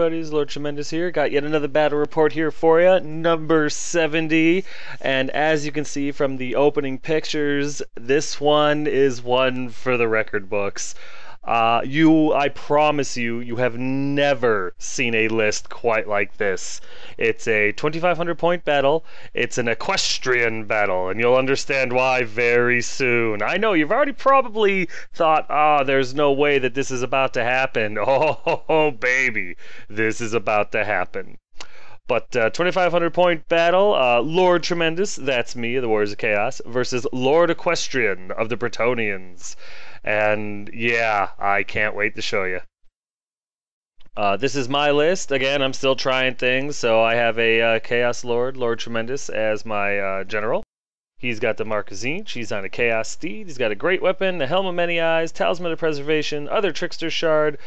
everybody's Lord Tremendous here. Got yet another battle report here for you, number 70. And as you can see from the opening pictures, this one is one for the record books. I promise you, you have never seen a list quite like this. It's a 2,500 point battle. It's an equestrian battle, and you'll understand why very soon. I know you've already probably thought, there's no way that this is about to happen. Oh, baby, this is about to happen. But 2,500 point battle, Lord Tremendous, that's me, the Warriors of Chaos, versus Lord Equestrian of the Bretonnians. And yeah, I can't wait to show you. This is my list. Again, I'm still trying things, so I have a Chaos Lord, Lord Tremendous, as my general. He's got the Mark of Tzeentch, he's on a Chaos Steed, he's got a Great Weapon, the Helm of Many Eyes, Talisman of Preservation, Other Trickster Shard,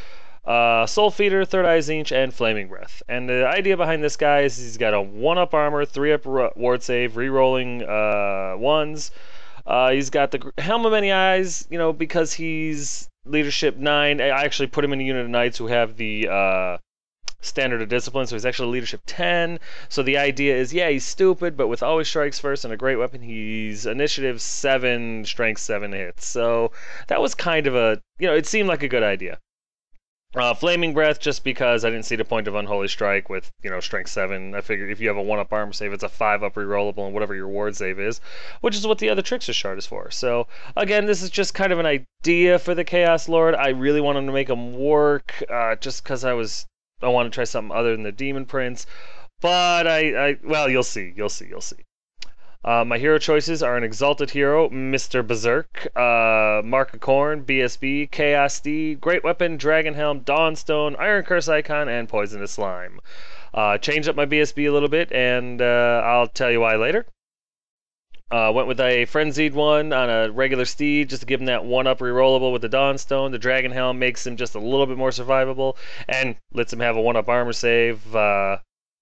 Soul Feeder, Third Eye Tzeentch, and Flaming Breath. And the idea behind this guy is he's got a 1-up armor, 3-up ward save, re-rolling 1s. He's got the Helm of Many Eyes, you know, because he's leadership 9. I actually put him in a unit of knights who have the standard of discipline, so he's actually leadership 10. So the idea is, yeah, he's stupid, but with always strikes first and a great weapon, he's initiative 7, strength 7 hits. So that was kind of a, you know, it seemed like a good idea. Flaming Breath, just because I didn't see the point of Unholy Strike with, you know, Strength 7. I figured if you have a 1-up armor save, it's a 5-up rerollable and whatever your ward save is, which is what the other Trickster Shard is for. So, again, this is just kind of an idea for the Chaos Lord. I really want him to make him work, just because I want to try something other than the Demon Prince. But well, you'll see. My hero choices are an Exalted Hero, Mr. Berserk, Mark of Corn, BSB, Chaos Steed, Great Weapon, Dragon Helm, Dawnstone, Iron Curse Icon, and Poisonous Slime. Changed up my BSB a little bit, and I'll tell you why later. Went with a Frenzied one on a regular steed, just to give him that 1-up rerollable with the Dawnstone. The Dragon Helm makes him just a little bit more survivable, and lets him have a 1-up armor save,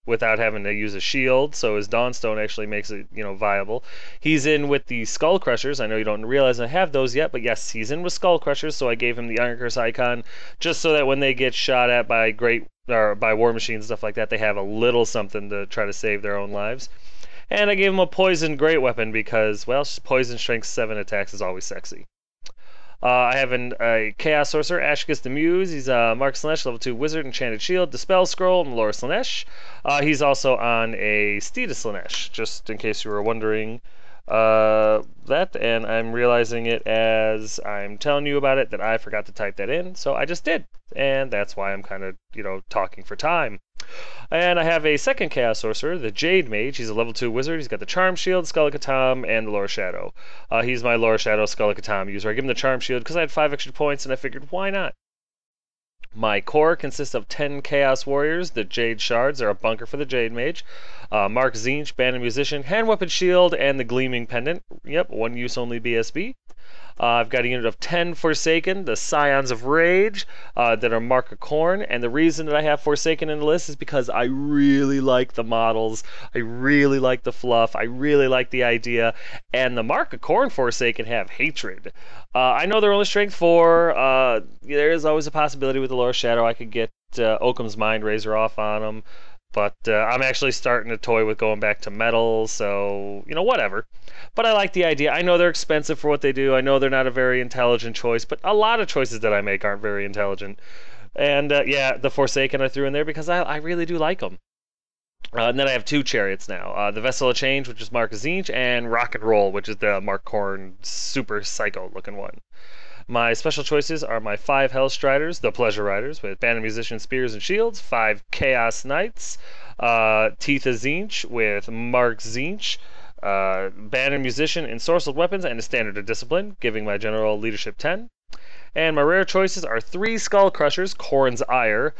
without having to use a shield, so his Dawnstone actually makes it, you know, viable. He's in with the Skull Crushers. I know you don't realize I have those yet, but yes, he's in with Skull Crushers, so I gave him the Iron Curse icon, just so that when they get shot at by by war machines and stuff like that, they have a little something to try to save their own lives. And I gave him a Poison Great Weapon because, well, Poison Strength 7 attacks is always sexy. I have a Chaos Sorcerer, Ash the Muse. He's a Mark Slaanesh, level 2 Wizard, Enchanted Shield, Dispel Scroll, and Lore Slaanesh. He's also on a Steed of Slaanesh, just in case you were wondering that, and I'm realizing it as I'm telling you about it that I forgot to type that in, so I just did, and that's why I'm kind of, you know, talking for time. And I have a second Chaos Sorcerer, the Jade Mage. He's a level 2 Wizard. He's got the Charm Shield, Skullikatam, and the Lore Shadow. He's my Lore Shadow Skullikatam user. I give him the Charm Shield because I had 5 extra points, and I figured, why not? My core consists of 10 Chaos Warriors. The Jade Shards are a bunker for the Jade Mage. Mark Tzeentch, Band of Musician, Hand Weapon Shield, and the Gleaming Pendant. Yep, one use only BSB. I've got a unit of 10 Forsaken, the Scions of Rage, that are Mark of Corn, and the reason that I have Forsaken in the list is because I really like the models, I really like the fluff, I really like the idea, and the Mark of Corn Forsaken have Hatred. I know they're only Strength 4, there is always a possibility with the Lore Shadow I could get Occam's Mind Razor off on them, but I'm actually starting to toy with going back to metal, so, you know, whatever. But I like the idea. I know they're expensive for what they do. I know they're not a very intelligent choice, but a lot of choices that I make aren't very intelligent. And, yeah, the Forsaken I threw in there because I really do like them. And then I have 2 Chariots now. The Vessel of Change, which is Mark of Tzeentch, and Rock and Roll, which is the Mark Corn super psycho-looking one. My special choices are my 5 Hellstriders, the Pleasure Riders, with Band of Musician, Spears, and Shields, 5 Chaos Knights, Teeth of Tzeentch with Mark Tzeentch, Band of Musician, Ensorcelled Weapons, and a Standard of Discipline, giving my general leadership 10. And my rare choices are 3 Skull Crushers, Corn's Ire,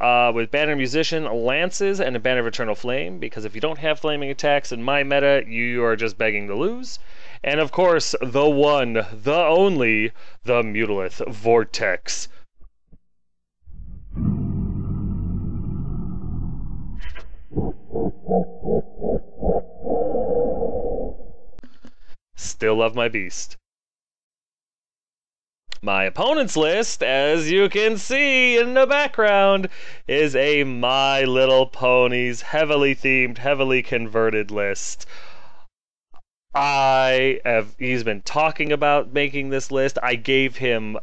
with Band of Musician, Lances, and a Band of Eternal Flame, because if you don't have flaming attacks in my meta, you are just begging to lose. And of course, the one, the only, the Mutalith Vortex. Still love my beast. My opponent's list, as you can see in the background, is a My Little Ponies heavily themed, heavily converted list. He's been talking about making this list. I gave him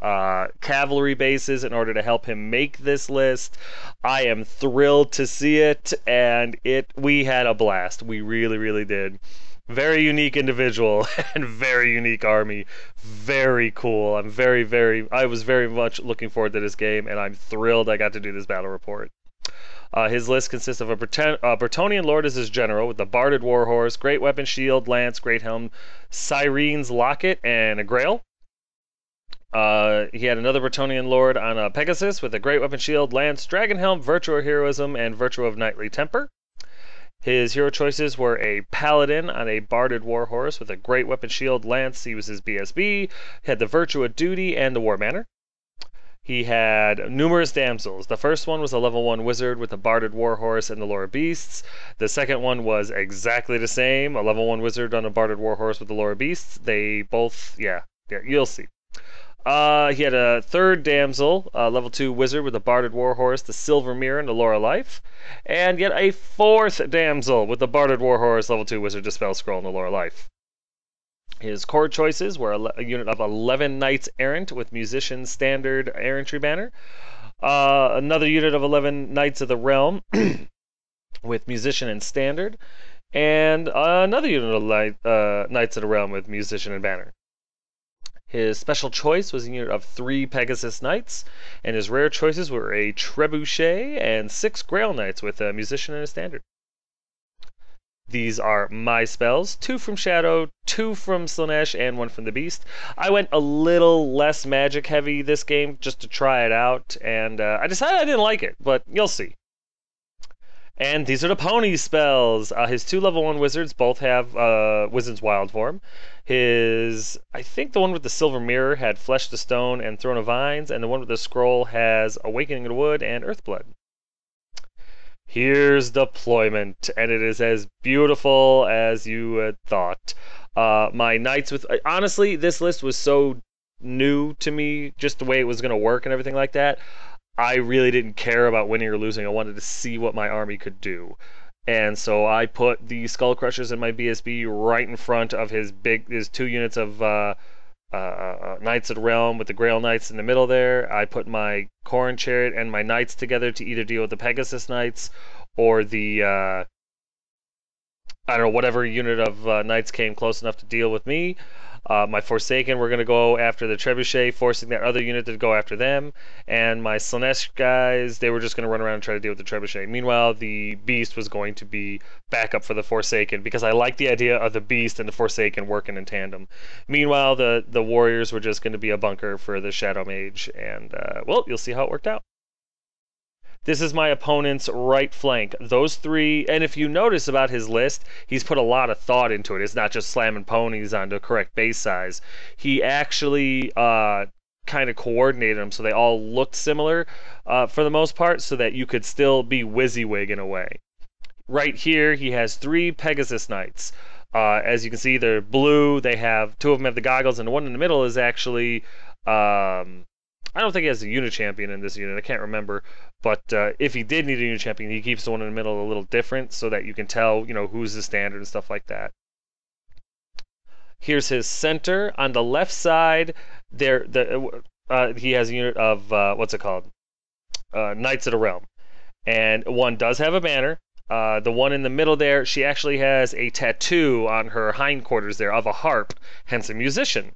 cavalry bases in order to help him make this list. I am thrilled to see it, and we had a blast. We really, really did. Very unique individual and very unique army. Very cool. I was very much looking forward to this game, and I'm thrilled I got to do this battle report. His list consists of a Bretonnian Lord as his general, with the Barded Warhorse, Great Weapon, Shield, Lance, Great Helm, Syrene's Locket, and a Grail. He had another Bretonnian Lord on a Pegasus with a Great Weapon, Shield, Lance, Dragon Helm, Virtue of Heroism, and Virtue of Knightly Temper. His hero choices were a Paladin on a Barded Warhorse with a Great Weapon, Shield, Lance. He was his BSB. He had the Virtue of Duty and the War Banner. He had numerous damsels. The first one was a level 1 wizard with a Barded Warhorse and the Lore of Beasts. The second one was exactly the same, a level 1 wizard on a Barded Warhorse with the Lore of Beasts. They both, yeah, you'll see. He had a third damsel, level 2 wizard with a Barded Warhorse, the Silver Mirror, and the Lore of Life. And yet a fourth damsel with the Barded Warhorse, level 2 wizard, Dispel Scroll, and the Lore of Life. His core choices were a unit of 11 Knights Errant with Musician Standard Errantry Banner, another unit of 11 Knights of the Realm with Musician and Standard, and another unit of Knights of the Realm with Musician and Banner. His special choice was a unit of 3 Pegasus Knights, and his rare choices were a Trebuchet and 6 Grail Knights with a Musician and a Standard. These are my spells, 2 from Shadow, 2 from Slaanesh, and 1 from the Beast. I went a little less magic heavy this game just to try it out, and I decided I didn't like it, but you'll see. And these are the pony spells. His 2 level 1 wizards both have Wizard's Wild form. I think the one with the Silver Mirror had Flesh to Stone and Throne of Vines, and the one with the scroll has Awakening of Wood and Earthblood. Here's deployment, and it is as beautiful as you had thought. My knights with... Honestly, this list was so new to me, just the way it was going to work and everything like that. I really didn't care about winning or losing. I wanted to see what my army could do. And so I put the Skull Crushers in my BSB right in front of his 2 units of Knights of the Realm with the Grail Knights in the middle there. I put my Corn Chariot and my Knights together to either deal with the Pegasus Knights or the, I don't know, whatever unit of Knights came close enough to deal with me. My Forsaken were going to go after the Trebuchet, forcing that other unit to go after them. And my Slaanesh guys, they were just going to run around and try to deal with the Trebuchet. Meanwhile, the Beast was going to be backup for the Forsaken, because I like the idea of the Beast and the Forsaken working in tandem. Meanwhile, the Warriors were just going to be a bunker for the Shadow Mage. And, well, you'll see how it worked out. This is my opponent's right flank. Those 3, and if you notice about his list, he's put a lot of thought into it. It's not just slamming ponies on the correct base size. He actually kind of coordinated them so they all looked similar for the most part, so that you could still be WYSIWYG in a way. Right here, he has 3 Pegasus Knights. As you can see, they're blue. They have 2 of them have the goggles, and the one in the middle is actually... I don't think he has a unit champion in this unit. I can't remember. But if he did need a unit champion, he keeps the one in the middle a little different so that you can tell, who's the standard and stuff like that. Here's his center. On the left side, he has a unit of, what's it called? Knights of the Realm. And one does have a banner. The one in the middle there, she actually has a tattoo on her hindquarters there of a harp, hence a musician.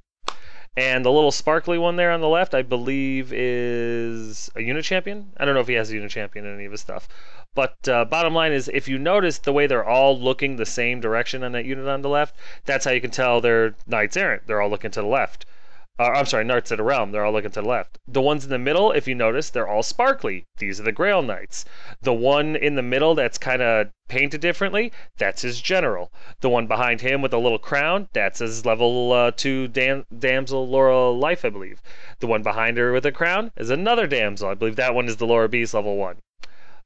And the little sparkly one there on the left, I believe, is a unit champion. I don't know if he has a unit champion in any of his stuff. But bottom line is, if you notice the way they're all looking the same direction on that unit on the left, that's how you can tell they're Knights Errant. They're all looking to the left. I'm sorry, Knights of the Realm. They're all looking to the left. The ones in the middle, if you notice, they're all sparkly. These are the Grail Knights. The one in the middle that's kind of painted differently, that's his general. The one behind him with a little crown, that's his level 2 damsel Lore of Life, I believe. The one behind her with a crown is another damsel. I believe that one is the Lore of Beast level 1.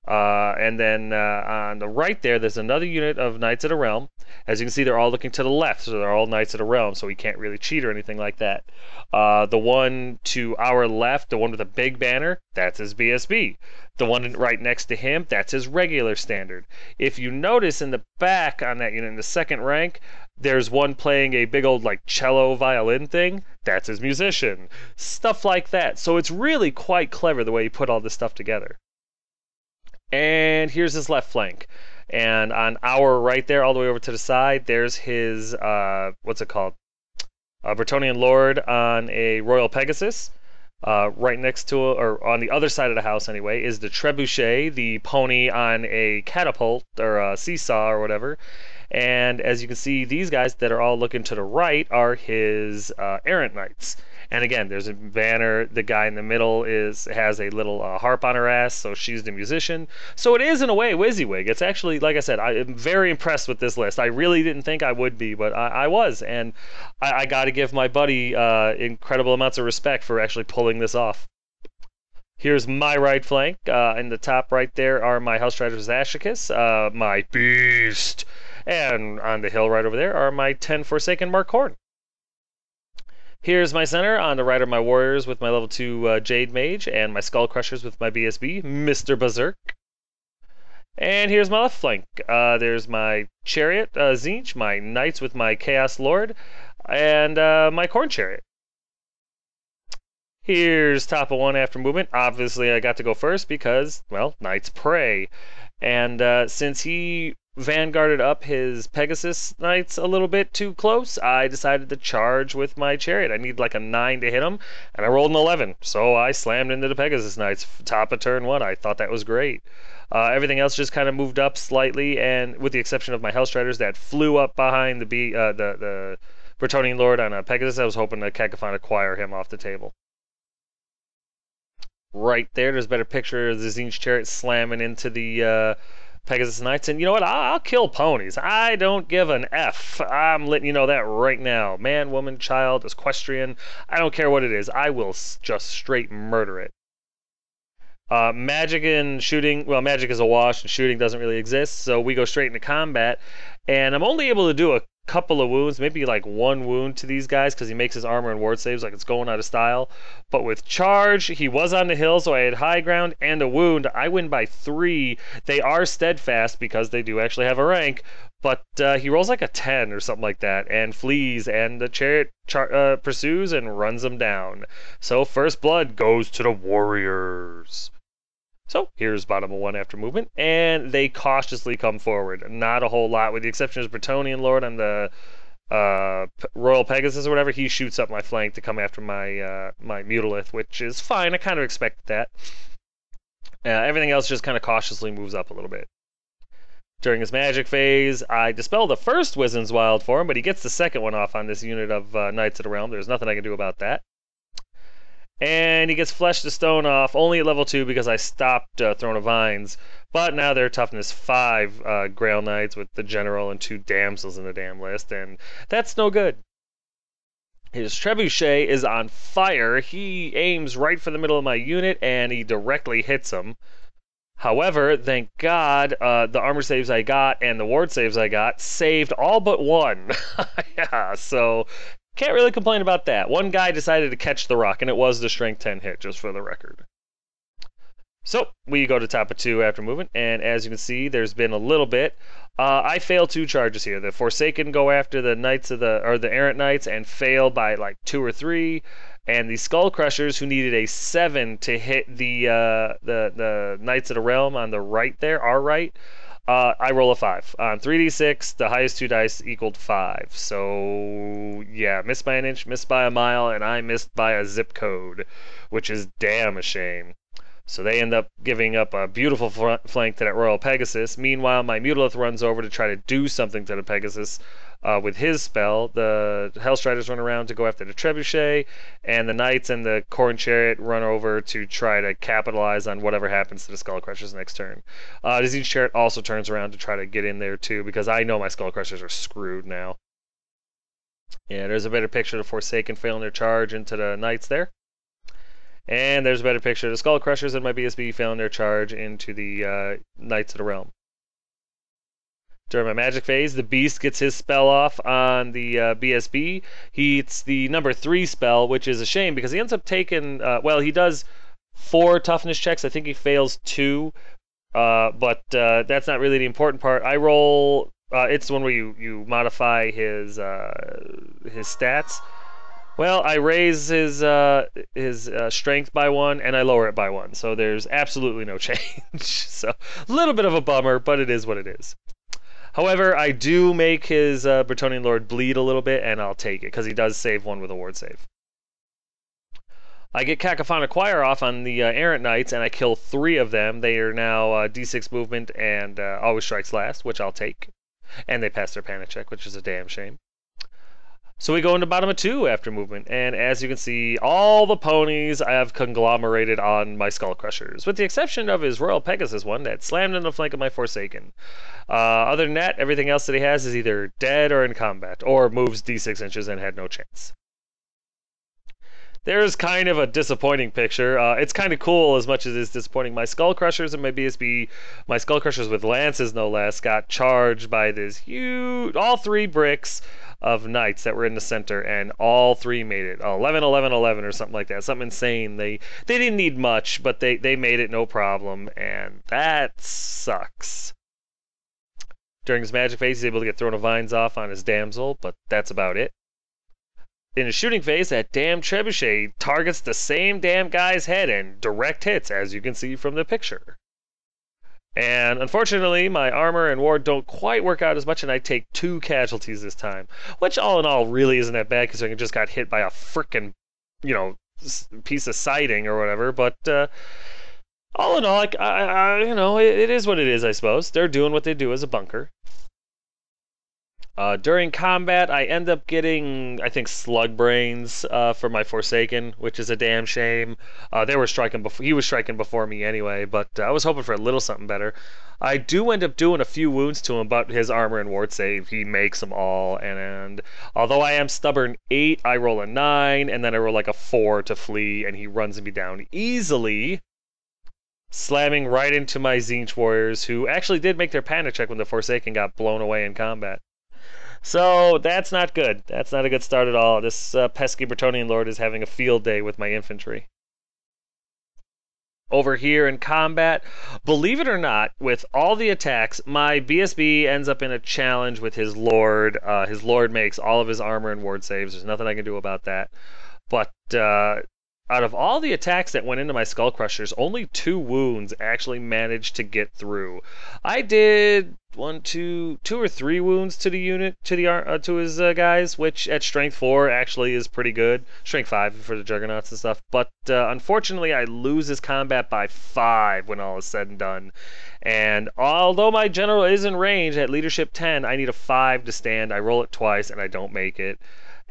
And then on the right there's another unit of Knights of the Realm. As you can see, they're all looking to the left, so they're all Knights of the Realm, so he can't really cheat or anything like that. The one to our left, the one with a big banner, that's his BSB. The one right next to him, that's his regular standard. If you notice in the back on that unit, in the second rank, there's one playing a big old like cello violin thing, that's his musician. Stuff like that. So it's really quite clever the way he put all this stuff together. And here's his left flank. And on our right there, all the way over to the side, there's his, what's it called? Bretonnian Lord on a Royal Pegasus. Right next to, or on the other side of the house anyway, is the Trebuchet, the pony on a catapult, or a seesaw, or whatever. And as you can see, these guys that are all looking to the right are his Errant Knights. And again, there's a banner. The guy in the middle has a little harp on her ass, so she's the musician. So it is, in a way, WYSIWYG. It's actually, like I said, I am very impressed with this list. I really didn't think I would be, but I was. And I got to give my buddy incredible amounts of respect for actually pulling this off. Here's my right flank. In the top right there are my Hellstrider's Ashicus, my beast. And on the hill right over there are my 10 Forsaken Mark Horn. Here's my center. On the right are my warriors with my level 2 Jade Mage, and my Skull Crushers with my BSB, Mr. Berserk. And here's my left flank. There's my Chariot, Tzeentch, my Knights with my Chaos Lord, and my Corn Chariot. Here's top of one after movement. Obviously, I got to go first because, well, Knights Prey. And since he vanguarded up his Pegasus Knights a little bit too close, I decided to charge with my Chariot. I need like a 9 to hit him, and I rolled an 11. So I slammed into the Pegasus Knights top of turn 1. I thought that was great. Everything else just kind of moved up slightly, and with the exception of my Hellstriders that flew up behind the Bretonnian Lord on a Pegasus, I was hoping to Cacophonic Choir him off the table. Right there's a better picture of the Tzeentch Chariot slamming into the Pegasus Knights. And you know what? I'll kill ponies. I don't give an F. I'm letting you know that right now. Man, woman, child, equestrian, I don't care what it is. I will just straight murder it. Magic and shooting, well, magic is a wash and shooting doesn't really exist, so we go straight into combat. And I'm only able to do a couple of wounds, maybe like 1 wound to these guys because he makes his armor and ward saves like it's going out of style. But with charge, he was on the hill, so I had high ground and a wound. I win by 3. They are steadfast because they do actually have a rank, but he rolls like a 10 or something like that and flees, and the Chariot pursues and runs him down. So first blood goes to the warriors. So here's bottom of 1 after movement, and they cautiously come forward. Not a whole lot, with the exception of Bretonnian Lord on the Royal Pegasus or whatever. He shoots up my flank to come after my my Mutalith, which is fine. I kind of expected that. Everything else just kind of cautiously moves up a little bit. During his magic phase, I dispel the first Wisdom's Wild for him, but he gets the second one off on this unit of Knights of the Realm. There's nothing I can do about that. And he gets Flesh to Stone off only at level 2 because I stopped Throne of Vines. But now they're toughness 5 Grail Knights with the General and 2 Damsels in the damn list, and that's no good. His Trebuchet is on fire. He aims right for the middle of my unit, and he directly hits him. However, thank God, the armor saves I got and the ward saves I got saved all but 1. Yeah, so can't really complain about that. One guy decided to catch the rock, and it was the strength 10 hit, just for the record. So we go to top of 2 after movement, and as you can see, there's been a little bit. I fail 2 charges here. The Forsaken go after the Knights of the Errant Knights and fail by like 2 or 3, and the Skull Crushers, who needed a 7 to hit the Knights of the Realm on the right there, our right. I roll a 5. On 3d6, the highest 2 dice equaled 5. So, yeah, missed by an inch, missed by a mile, and I missed by a zip code, which is damn a shame. So they end up giving up a beautiful flank to that Royal Pegasus. Meanwhile, my Mutalith runs over to try to do something to the Pegasus with his spell. The Hellstriders run around to go after the Trebuchet, and the Knights and the Corn Chariot run over to try to capitalize on whatever happens to the Skull Crushers next turn. The Tzeentch Chariot also turns around to try to get in there too, because I know my Skull Crushers are screwed now. Yeah, there's a better picture of the Forsaken failing their charge into the Knights there. And there's a better picture of the Skull Crushers and my BSB failing their charge into the Knights of the Realm. During my magic phase, the beast gets his spell off on the BSB. It's the number 3 spell, which is a shame because he ends up taking, well, he does 4 toughness checks. I think he fails 2, but that's not really the important part. I roll, it's the one where you modify his stats. Well, I raise his strength by 1, and I lower it by 1, so there's absolutely no change. So, a little bit of a bummer, but it is what it is. However, I do make his Bretonnian Lord bleed a little bit, and I'll take it, because he does save 1 with a ward save. I get Cacophonic Choir off on the Errant Knights, and I kill 3 of them. They are now D6 movement and always strikes last, which I'll take. And they pass their panic check, which is a damn shame. So we go into bottom of 2 after movement, and as you can see, all the ponies I have conglomerated on my Skull Crushers, with the exception of his Royal Pegasus one that slammed in the flank of my Forsaken. Other than that, everything else that he has is either dead or in combat, or moves D6 inches and had no chance. There's kind of a disappointing picture. It's kind of cool as much as it's disappointing. My Skull Crushers and my BSB, my Skull Crushers with lances no less, got charged by this huge, all 3 bricks of knights that were in the center, and all 3 made it 11 11 11 or something like that, something insane. They didn't need much, but they made it no problem, and that sucks. During his magic phase, he's able to get Throne of Vines off on his damsel, but that's about it. In his shooting phase, that damn trebuchet targets the same damn guy's head and direct hits, as you can see from the picture. And unfortunately, my armor and ward don't quite work out as much, and I take 2 casualties this time, which all in all really isn't that bad considering I just got hit by a frickin', piece of siding or whatever. But all in all, it is what it is, I suppose. They're doing what they do as a bunker. During combat, I end up getting, I think, slug brains for my Forsaken, which is a damn shame. He was striking before me anyway, but I was hoping for a little something better. I do end up doing a few wounds to him, but his armor and ward save, he makes them all. And although I am stubborn 8, I roll a 9, and then I roll like a 4 to flee, and he runs me down easily, slamming right into my Tzeentch warriors, who actually did make their panic check when the Forsaken got blown away in combat. So that's not good. That's not a good start at all. This pesky Bretonnian Lord is having a field day with my infantry. Over here in combat, believe it or not, with all the attacks, my BSB ends up in a challenge with his Lord. His Lord makes all of his armor and ward saves. There's nothing I can do about that. But out of all the attacks that went into my Skull Crushers, only 2 wounds actually managed to get through. I did 2 or 3 wounds to the unit, to his guys, which at strength 4 actually is pretty good. Strength 5 for the Juggernauts and stuff. But unfortunately, I lose his combat by 5 when all is said and done. And although my general is in range at leadership 10, I need a 5 to stand. I roll it twice and I don't make it.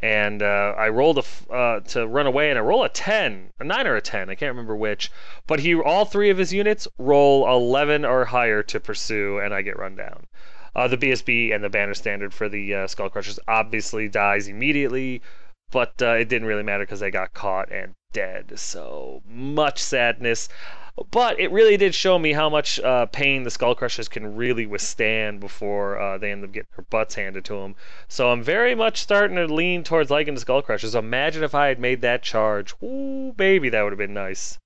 And I rolled to run away, and I roll a 10, a 9 or a 10, I can't remember which. But all 3 of his units roll 11 or higher to pursue, and I get run down. The BSB and the banner standard for the Skull Crushers obviously dies immediately, but it didn't really matter because they got caught and dead. So much sadness. But it really did show me how much pain the Skull Crushers can really withstand before they end up getting their butts handed to them. So I'm very much starting to lean towards liking the Skull Crushers. Imagine if I had made that charge. Ooh, baby, that would have been nice.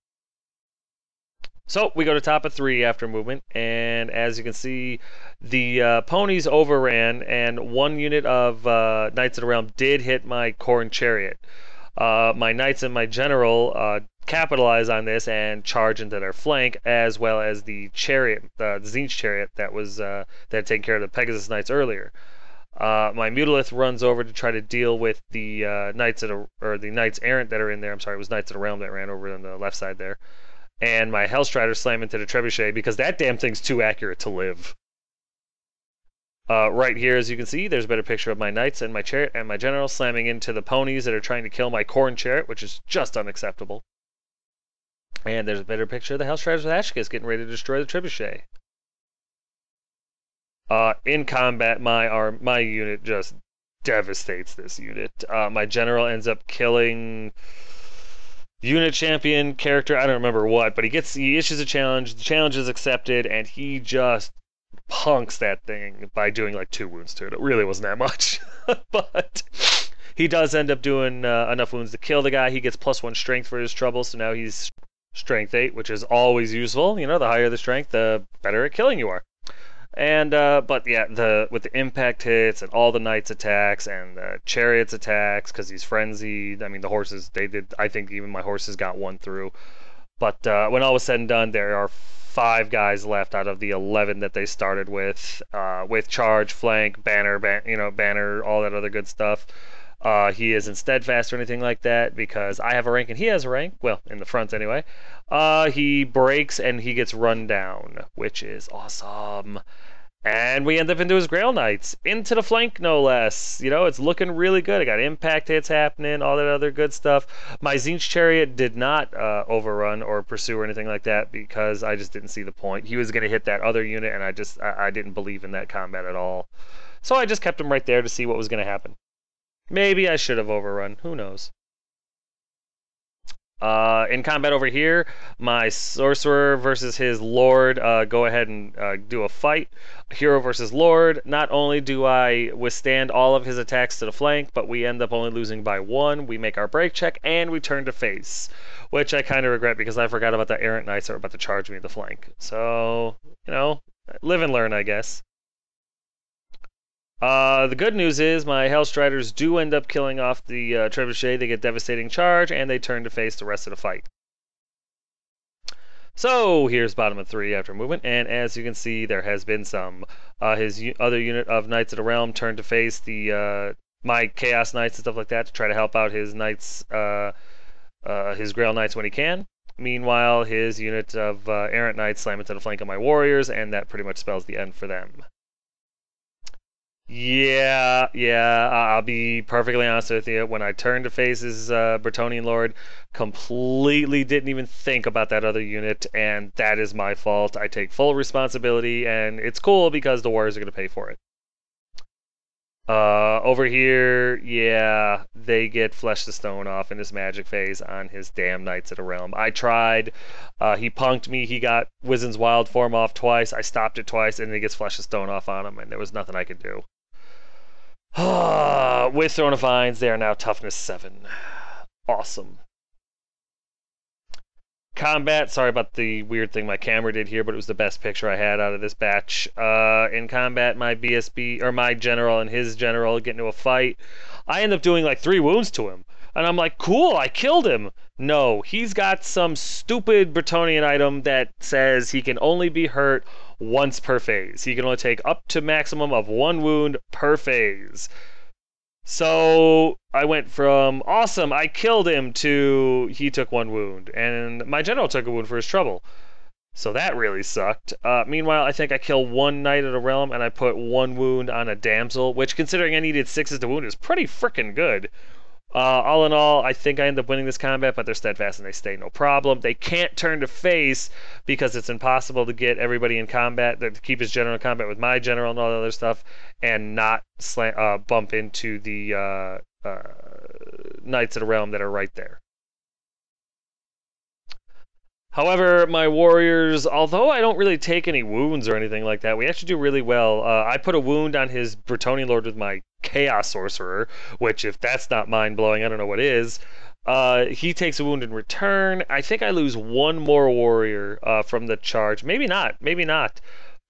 So we go to top of 3 after movement, and as you can see, the ponies overran, and 1 unit of Knights of the Realm did hit my Khorne Chariot. My Knights and my General capitalize on this and charge into their flank, as well as the chariot, the Tzeentch chariot that had taken care of the Pegasus Knights earlier. My Mutalith runs over to try to deal with the the Knights Errant that are in there. I'm sorry, it was Knights of the Realm that ran over on the left side there. And my Hellstriders slam into the Trebuchet because that damn thing's too accurate to live. Right here, as you can see, there's a better picture of my Knights and my Chariot and my General slamming into the ponies that are trying to kill my Khorne Chariot, which is just unacceptable. And there's a better picture of the Hellstriders with Ashkis getting ready to destroy the Trebuchet. In combat, my unit just devastates this unit. My General ends up killing unit champion character, I don't remember what, but he issues a challenge. The challenge is accepted, and he just punks that thing by doing like 2 wounds to it. It really wasn't that much. But he does end up doing enough wounds to kill the guy. He gets +1 strength for his trouble, so now he's strength 8, which is always useful. You know, the higher the strength, the better at killing you are. And but yeah, with the impact hits and all the knights attacks and the chariots attacks, because he's frenzied. I mean, the horses, they did. I think even my horses got 1 through. But when all was said and done, there are 5 guys left out of the 11 that they started with charge, flank, banner, banner, all that other good stuff. He isn't steadfast or anything like that because I have a rank and he has a rank. Well, in the front anyway. He breaks and he gets run down, which is awesome. And we end up into his Grail Knights, into the flank no less. You know, it's looking really good. I got impact hits happening, all that other good stuff. My Tzeentch Chariot did not overrun or pursue or anything like that because I just didn't see the point. He was going to hit that other unit, and I didn't believe in that combat at all. So I just kept him right there to see what was going to happen. Maybe I should have overrun. Who knows? In combat over here, my Sorcerer versus his Lord go ahead and do a fight. Hero versus Lord. Not only do I withstand all of his attacks to the flank, but we end up only losing by 1. We make our break check, and we turn to face. Which I kind of regret because I forgot about the Errant Knights that were about to charge me in the flank. So, you know, live and learn, I guess. The good news is my Hellstriders do end up killing off the Trebuchet. They get devastating charge, and they turn to face the rest of the fight. So here's bottom of 3 after movement, and as you can see, there has been some. His other unit of Knights of the Realm turned to face the my Chaos Knights and stuff like that to try to help out his Knights, his Grail Knights when he can. Meanwhile, his unit of Errant Knights slam into the flank of my Warriors, and that pretty much spells the end for them. Yeah, I'll be perfectly honest with you. When I turned to face his Bretonnian Lord, completely didn't even think about that other unit, and that is my fault. I take full responsibility, and it's cool because the Warriors are going to pay for it. Over here, yeah, they get Flesh to Stone off in his magic phase on his damn Knights of the Realm. I tried. He punked me. He got Wizen's Wild Form off twice. I stopped it twice, and he gets Flesh to Stone off on him, and there was nothing I could do. With Throne of Vines, they are now toughness 7. Awesome. Combat, sorry about the weird thing my camera did here, but it was the best picture I had out of this batch. In combat, my BSB, or my general and his general get into a fight. I end up doing like 3 wounds to him. And I'm like, cool, I killed him. No, he's got some stupid Bretonnian item that says he can only be hurt once per phase. He can only take up to maximum of 1 wound per phase. So I went from awesome, I killed him, to he took 1 wound, and my general took a wound for his trouble. So that really sucked. Meanwhile, I think I killed 1 Knight of the Realm, and I put 1 wound on a Damsel, which, considering I needed 6s to wound, is pretty freaking good. All in all, I think I end up winning this combat, but they're steadfast and they stay no problem. They can't turn to face because it's impossible to get everybody in combat, to keep his general in combat with my general and all the other stuff, and not bump into the Knights of the Realm that are right there. However, my Warriors, although I don't really take any wounds or anything like that, we actually do really well. I put a wound on his Bretonnian Lord with my Chaos Sorcerer, which, if that's not mind-blowing, I don't know what is. He takes a wound in return. I think I lose 1 more Warrior from the charge. Maybe not.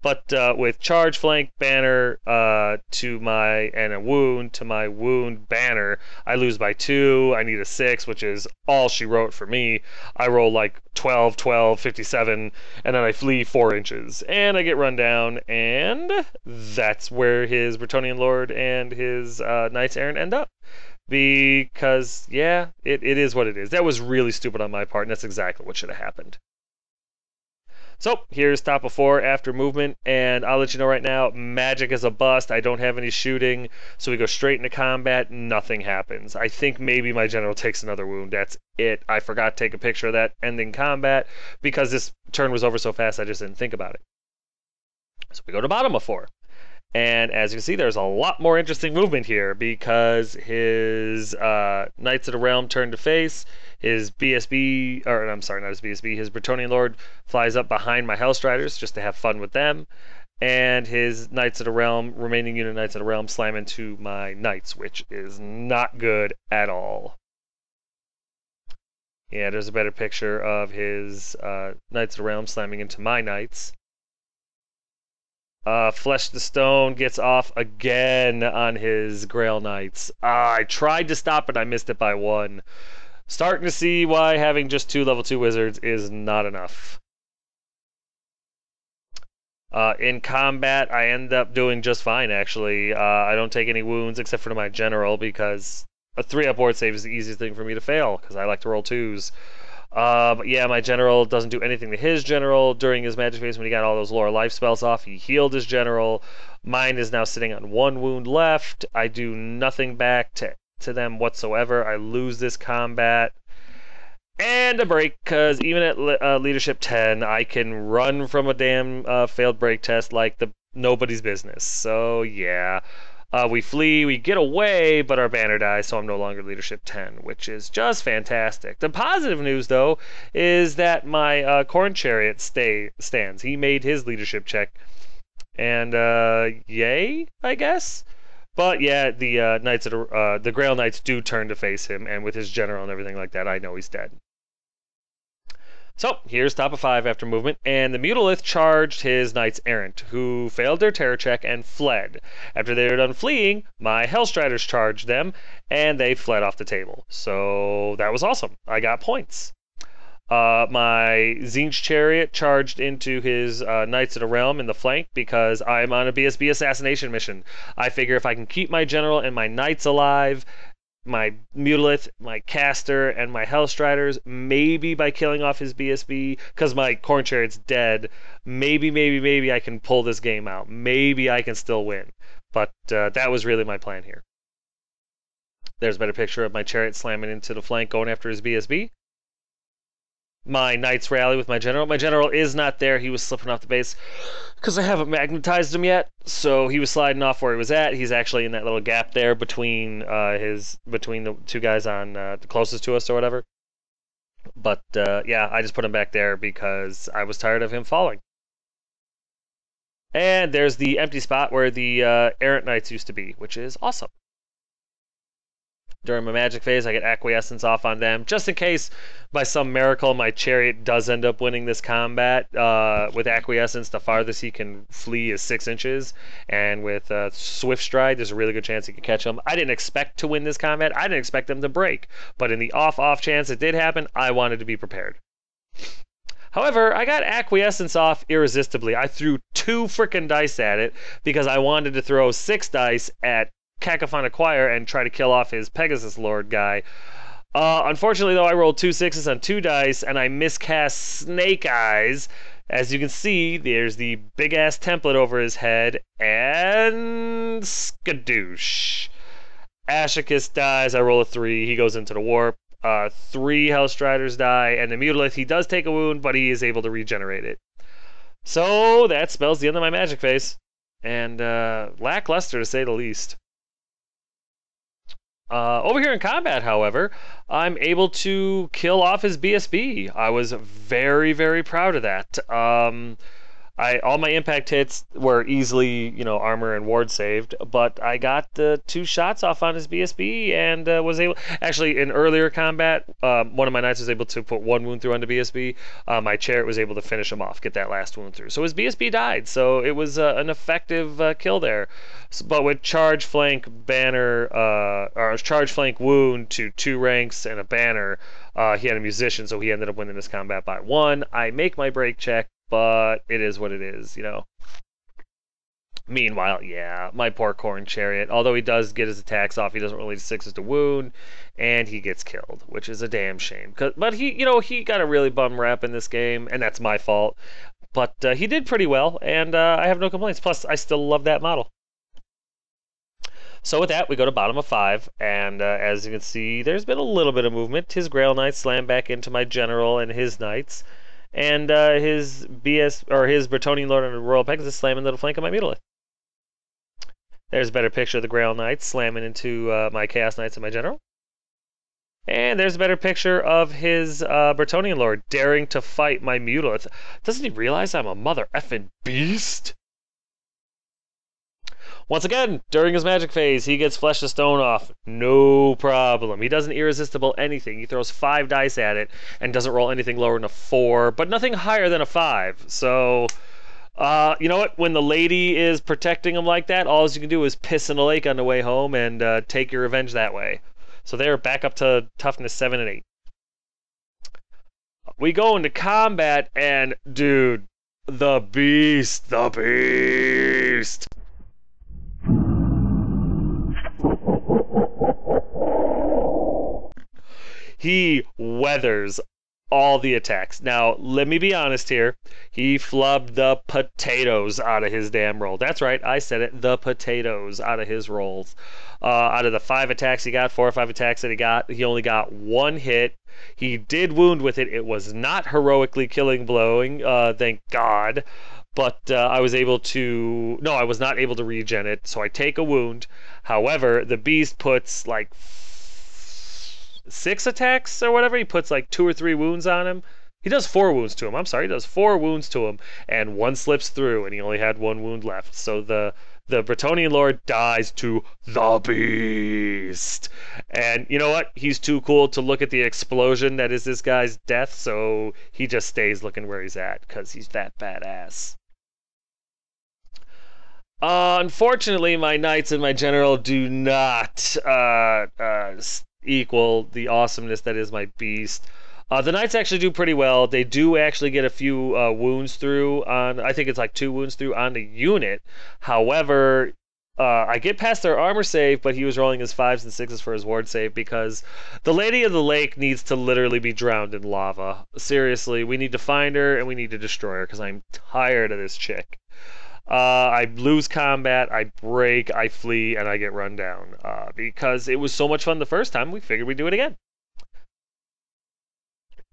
But with charge, flank, banner and a wound to my wound banner, I lose by 2. I need a 6, which is all she wrote for me. I roll like 12, 12, 57, and then I flee 4 inches. And I get run down, and that's where his Bretonnian Lord and his Knights Errant end up. Because, yeah, it is what it is. That was really stupid on my part, and that's exactly what should have happened. So, here's top of 4 after movement, and I'll let you know right now, magic is a bust. I don't have any shooting, so we go straight into combat. Nothing happens. I think maybe my general takes another wound. That's it. I forgot to take a picture of that ending combat because this turn was over so fast I just didn't think about it. So we go to bottom of 4. And as you can see, there's a lot more interesting movement here because his Knights of the Realm turn to face. His BSB, or I'm sorry, not his BSB, his Bretonnian Lord flies up behind my Hellstriders just to have fun with them. and his Knights of the Realm, remaining unit Knights of the Realm, slam into my Knights, which is not good at all. Yeah, there's a better picture of his Knights of the Realm slamming into my Knights. Flesh to Stone gets off again on his Grail Knights. I tried to stop it, I missed it by 1. Starting to see why having just 2 level 2 wizards is not enough. In combat, I end up doing just fine, actually. I don't take any wounds except for my general, because a 3-up ward save is the easiest thing for me to fail, because I like to roll 2s. But yeah, my general doesn't do anything to his general during his magic phase when he got all those lower life spells off. He healed his general. Mine is now sitting on 1 wound left. I do nothing back to them whatsoever. I lose this combat. And a break, because even at leadership 10, I can run from a damn failed break test like nobody's business. So yeah. We flee, we get away, but our banner dies, so I'm no longer leadership 10, which is just fantastic. The positive news, though, is that my Corn Chariot stands. He made his leadership check, and yay, I guess. But yeah, the Knights of the Grail Knights do turn to face him, and with his general and everything like that, I know he's dead. So, here's top of 5 after movement, and the Mutalith charged his Knights Errant, who failed their terror check and fled. After they were done fleeing, my Hellstriders charged them, and they fled off the table. So, that was awesome. I got points. My Tzeentch Chariot charged into his Knights of the Realm in the flank because I'm on a BSB assassination mission. I figure if I can keep my general and my Knights alive, my Mutalith, my Caster, and my Hellstriders, maybe by killing off his BSB, because my Corn Chariot's dead, maybe I can pull this game out. Maybe I can still win. But that was really my plan here. There's a better picture of my Chariot slamming into the flank, going after his BSB. My Knights rally with my General. My General is not there. He was slipping off the base because I haven't magnetized him yet. So he was sliding off where he was at. He's actually in that little gap there between the 2 guys on the closest to us or whatever. But yeah, I just put him back there because I was tired of him falling. And there's the empty spot where the Errant Knights used to be, which is awesome. During my magic phase, I get Acquiescence off on them, just in case, by some miracle, my Chariot does end up winning this combat. With Acquiescence, the farthest he can flee is 6 inches, and with Swift Stride, there's a really good chance he can catch him. I didn't expect to win this combat. I didn't expect them to break, but in the off chance it did happen, I wanted to be prepared. However, I got Acquiescence off irresistibly. I threw 2 frickin' dice at it because I wanted to throw 6 dice at Cacophonic Choir and try to kill off his Pegasus Lord guy. Unfortunately, though, I rolled 2 6s on 2 dice, and I miscast Snake Eyes. As you can see, there's the big-ass template over his head, and skadoosh. Ashicus dies, I roll a 3, he goes into the warp. 3 Hellstriders die, and the Mutalith, he does take a wound, but he is able to regenerate it. So, that spells the end of my magic phase. And lackluster, to say the least. Over here in combat, however, I'm able to kill off his BSB. I was very, very proud of that. All my impact hits were easily, armor and ward saved, but I got the 2 shots off on his BSB and was able. Actually, in earlier combat, one of my knights was able to put 1 wound through on the BSB. My Chariot was able to finish him off, get that last wound through. So his BSB died. So it was an effective kill there. But with charge flank banner, or charge flank wound to 2 ranks and a banner, he had a musician, so he ended up winning this combat by 1. I make my break check, but it is what it is, Meanwhile, yeah, my poor Corn Chariot, although he does get his attacks off, he doesn't roll 6s to wound, and he gets killed, which is a damn shame. But he got a really bum rap in this game, and that's my fault. But he did pretty well, and I have no complaints. Plus, I still love that model. So with that, we go to bottom of 5, and as you can see, there's been a little bit of movement. His Grail Knights slam back into my General and his Knights. And his Bretonnian Lord and Royal Pegasus slamming into the flank of my Mutalith. There's a better picture of the Grail Knights slamming into my Chaos Knights and my General. And there's a better picture of his Bretonnian Lord daring to fight my Mutalith. Doesn't he realize I'm a mother effing beast? Once again, during his magic phase, he gets Flesh of Stone off. No problem. He doesn't irresistible anything. He throws 5 dice at it and doesn't roll anything lower than a 4, but nothing higher than a 5. So, you know what? When the lady is protecting him like that, all you can do is piss in a lake on the way home and take your revenge that way. So they're back up to toughness 7 and 8. We go into combat, and dude, the beast. He weathers all the attacks. Now, let me be honest here. He flubbed the potatoes out of his damn roll. That's right, I said it. The potatoes out of his rolls. Out of the 5 attacks he got, 4 or 5 attacks that he got, he only got 1 hit. He did wound with it. It was not heroically killing blowing, thank God. But I was able to... No, I was not able to regen it, so I take a wound. However, the beast puts like 6 attacks or whatever. He puts like 2 or 3 wounds on him. He does 4 wounds to him. I'm sorry, he does 4 wounds to him, and 1 slips through, and he only had 1 wound left. So the Bretonnian Lord dies to the beast. And you know what? He's too cool to look at the explosion that is this guy's death, so he just stays looking where he's at, because he's that badass. Unfortunately, my knights and my general do not equal the awesomeness that is my beast. The knights actually do pretty well. They do actually get a few wounds through on, I think it's like 2 wounds through on the unit. However, I get past their armor save, but he was rolling his 5s and 6s for his ward save because the Lady of the Lake needs to literally be drowned in lava. Seriously, we need to find her and we need to destroy her because I'm tired of this chick. I lose combat, I break, I flee, and I get run down. Because it was so much fun the first time, we figured we'd do it again.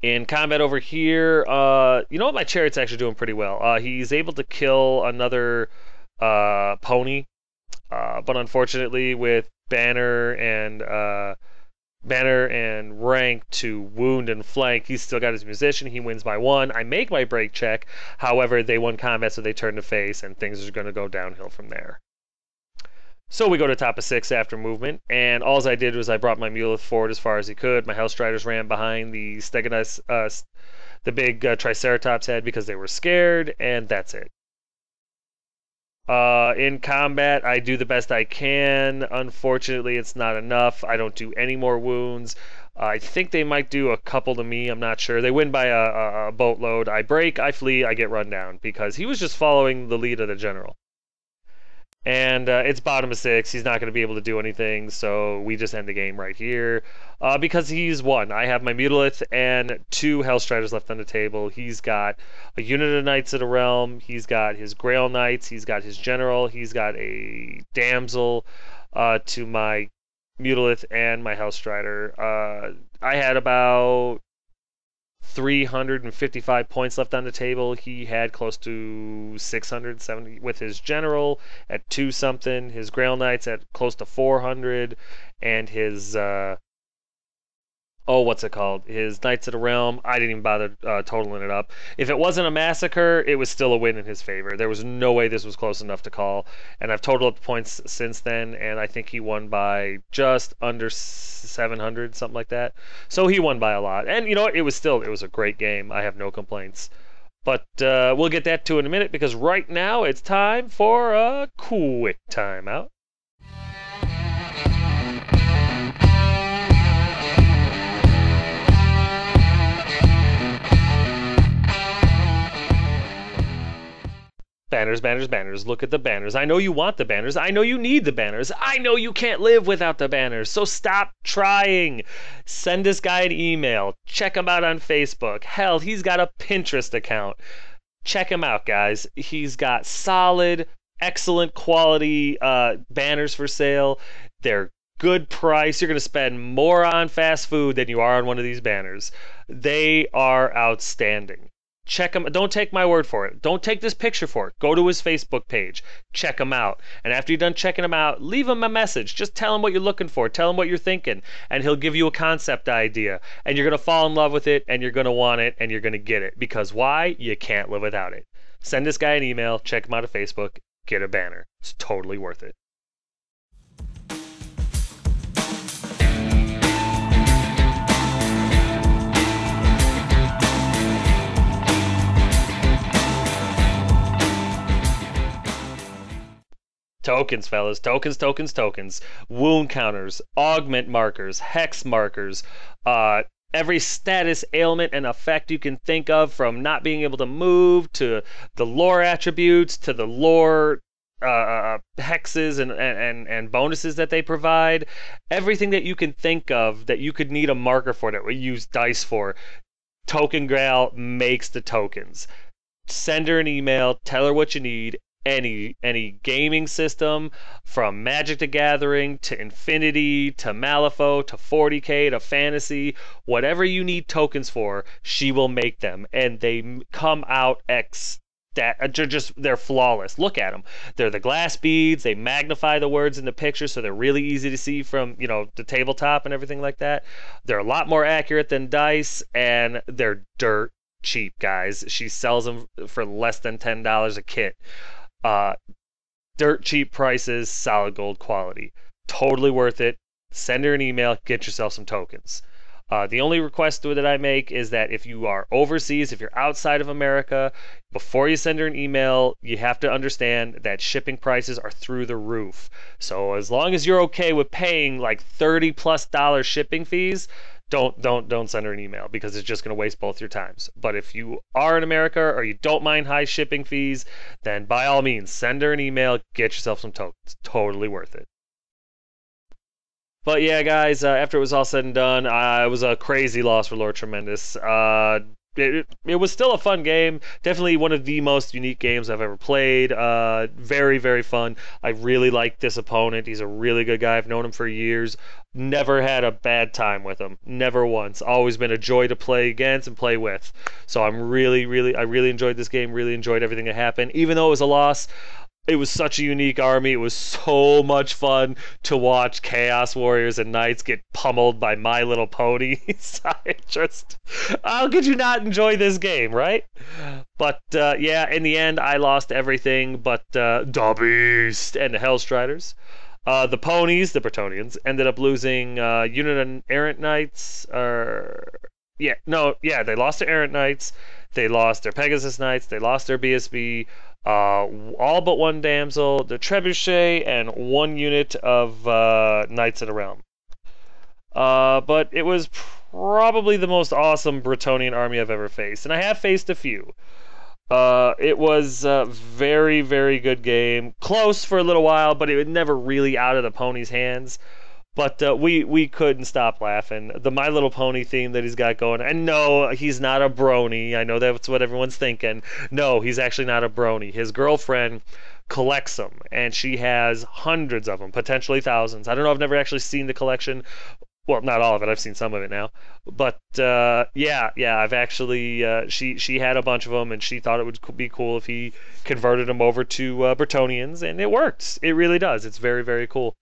In combat over here, you know what? My chariot's actually doing pretty well. He's able to kill another pony, but unfortunately with banner and rank to wound and flank, he's still got his musician. He wins by 1. I make my break check. However, they won combat, so they turn to face, and things are going to go downhill from there. So we go to top of 6 after movement, and all I did was I brought my Muleth forward as far as he could. My Hellstriders ran behind the Stegonis, the big Triceratops head, because they were scared, and that's it. In combat, I do the best I can. Unfortunately, it's not enough. I don't do any more wounds. I think they might do a couple to me. I'm not sure. They win by a boatload. I break, I flee, I get run down because he was just following the lead of the general. And it's bottom of 6. He's not going to be able to do anything, so we just end the game right here. Because he's won. I have my Mutilith and 2 Hellstriders left on the table. He's got a unit of Knights of the Realm. He's got his Grail Knights. He's got his General. He's got a Damsel to my Mutilith and my Hellstrider. I had about 355 points left on the table. He had close to 670 with his general at 2 something, his Grail Knights at close to 400, and his what's it called? His Knights of the Realm. I didn't even bother totaling it up. If it wasn't a massacre, it was still a win in his favor. There was no way this was close enough to call. And I've totaled up the points since then, and I think he won by just under 700, something like that. So he won by a lot. And you know what? It was a great game. I have no complaints. But we'll get that to in a minute, because right now it's time for a quick timeout. Banners, banners, banners. Look at the banners. I know you want the banners. I know you need the banners. I know you can't live without the banners. So stop trying. Send this guy an email. Check him out on Facebook. Hell, he's got a Pinterest account. Check him out, guys. He's got solid, excellent quality banners for sale. They're good price. You're going to spend more on fast food than you are on one of these banners. They are outstanding. Check him. Don't take my word for it. Don't take this picture for it. Go to his Facebook page. Check him out. And after you're done checking him out, leave him a message. Just tell him what you're looking for. Tell him what you're thinking. And he'll give you a concept idea. And you're going to fall in love with it. And you're going to want it. And you're going to get it. Because why? You can't live without it. Send this guy an email. Check him out on Facebook. Get a banner. It's totally worth it. Tokens, fellas. Tokens, tokens, tokens. Wound counters, augment markers, hex markers, uh, every status, ailment, and effect you can think of, from not being able to move to the lore attributes to the lore hexes and bonuses that they provide. Everything that you can think of that you could need a marker for, that we use dice for. Token Grail makes the tokens. Send her an email, tell her what you need. Any gaming system, from Magic the Gathering to Infinity to Malifaux to 40k to Fantasy, whatever you need tokens for, she will make them, and they come out they're flawless. Look at them. They're the glass beads. They magnify the words in the picture, so they're really easy to see from, the tabletop and everything like that. They're a lot more accurate than dice, and they're dirt cheap, guys. She sells them for less than $10 a kit. Uh, Dirt cheap prices, solid gold quality. Totally worth it. Send her an email, get yourself some tokens. The only request that I make is that if you are overseas, if you're outside of America, before you send her an email, you have to understand that shipping prices are through the roof. So as long as you're okay with paying like $30+ shipping fees, don't send her an email, because it's just going to waste both your times. But if you are in America or you don't mind high shipping fees, then by all means send her an email, get yourself some tokens. Totally worth it. But yeah, guys, after it was all said and done, it was a crazy loss for Lord Tremendous. It was still a fun game. Definitely one of the most unique games I've ever played. Very, very fun. I really like this opponent. He's a really good guy. I've known him for years. Never had a bad time with him. Never once. Always been a joy to play against and play with. So I really enjoyed this game. Really enjoyed everything that happened. Even though it was a loss, it was such a unique army. It was so much fun to watch Chaos Warriors and Knights get pummeled by My Little Ponies. How could you not enjoy this game, right? But yeah, in the end, I lost everything but the Beast and the Hellstriders. The ponies, the Bretonnians, ended up losing Unit and Errant Knights. They lost their Errant Knights. They lost their Pegasus Knights. They lost their BSB. All but one damsel, the trebuchet, and one unit of Knights of the Realm. But it was probably the most awesome Bretonnian army I've ever faced, and I have faced a few. It was a very, very good game. Close for a little while, but it was never really out of the pony's hands. But we couldn't stop laughing. The My Little Pony theme that he's got going. And no, he's not a brony. I know that's what everyone's thinking. No, he's actually not a brony. His girlfriend collects them, and she has hundreds of them, potentially thousands. I don't know. I've never actually seen the collection. Well, not all of it. I've seen some of it now. But yeah, I've actually she had a bunch of them, and she thought it would be cool if he converted them over to Bretonnians, and it works. It really does. It's very, very cool.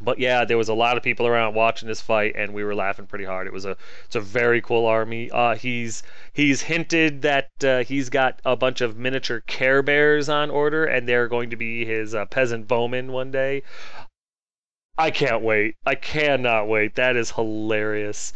But yeah, there was a lot of people around watching this fight, and we were laughing pretty hard. It's a very cool army. He's hinted that he's got a bunch of miniature Care Bears on order, and they're going to be his peasant bowmen one day. I can't wait. I cannot wait. That is hilarious.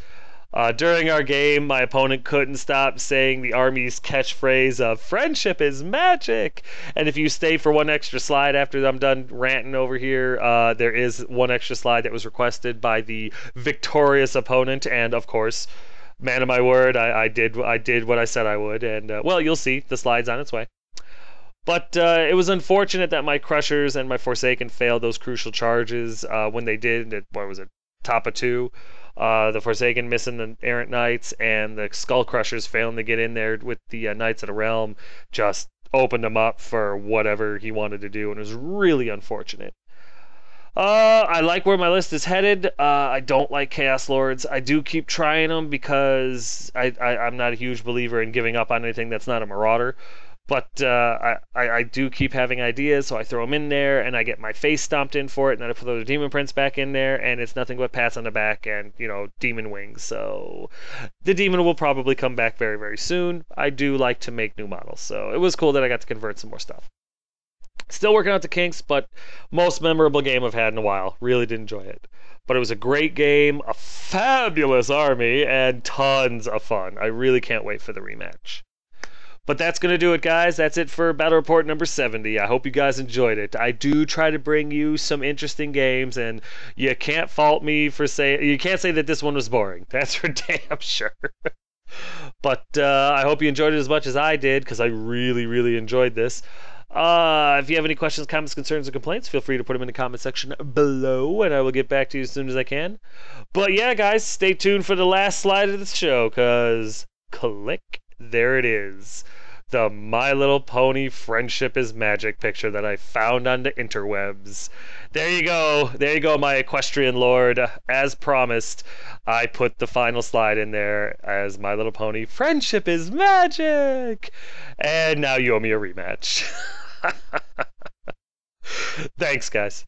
During our game, my opponent couldn't stop saying the army's catchphrase of "friendship is magic." And if you stay for one extra slide after I'm done ranting over here, there is one extra slide that was requested by the victorious opponent. And of course, man of my word, I did what I said I would. And well, you'll see, the slide's on its way. But it was unfortunate that my Crushers and my Forsaken failed those crucial charges when they did. What was it? Top of two. The Forsaken missing the Errant Knights, and the Skull Crushers failing to get in there with the Knights of the Realm just opened him up for whatever he wanted to do, and it was really unfortunate. I like where my list is headed. I don't like Chaos Lords. I do keep trying them because I'm not a huge believer in giving up on anything that's not a Marauder. But I do keep having ideas, so I throw them in there, and I get my face stomped in for it, and then I throw the Demon Prince back in there, and it's nothing but pats on the back and, demon wings. So the demon will probably come back very, very soon. I do like to make new models, so it was cool that I got to convert some more stuff. Still working out the kinks, but most memorable game I've had in a while. Really did enjoy it. But it was a great game, a fabulous army, and tons of fun. I really can't wait for the rematch. But that's going to do it, guys. That's it for Battle Report number 70. I hope you guys enjoyed it. I do try to bring you some interesting games, and you can't fault me for saying, you can't say that this one was boring. That's for damn sure. But I hope you enjoyed it as much as I did, because I really, really enjoyed this. If you have any questions, comments, concerns, or complaints, feel free to put them in the comment section below, and I will get back to you as soon as I can. But yeah, guys, stay tuned for the last slide of the show, because click, there it is. The My Little Pony Friendship is Magic picture that I found on the interwebs. There you go. There you go, my equestrian lord. As promised, I put the final slide in there as My Little Pony Friendship is Magic. And now you owe me a rematch. Thanks, guys.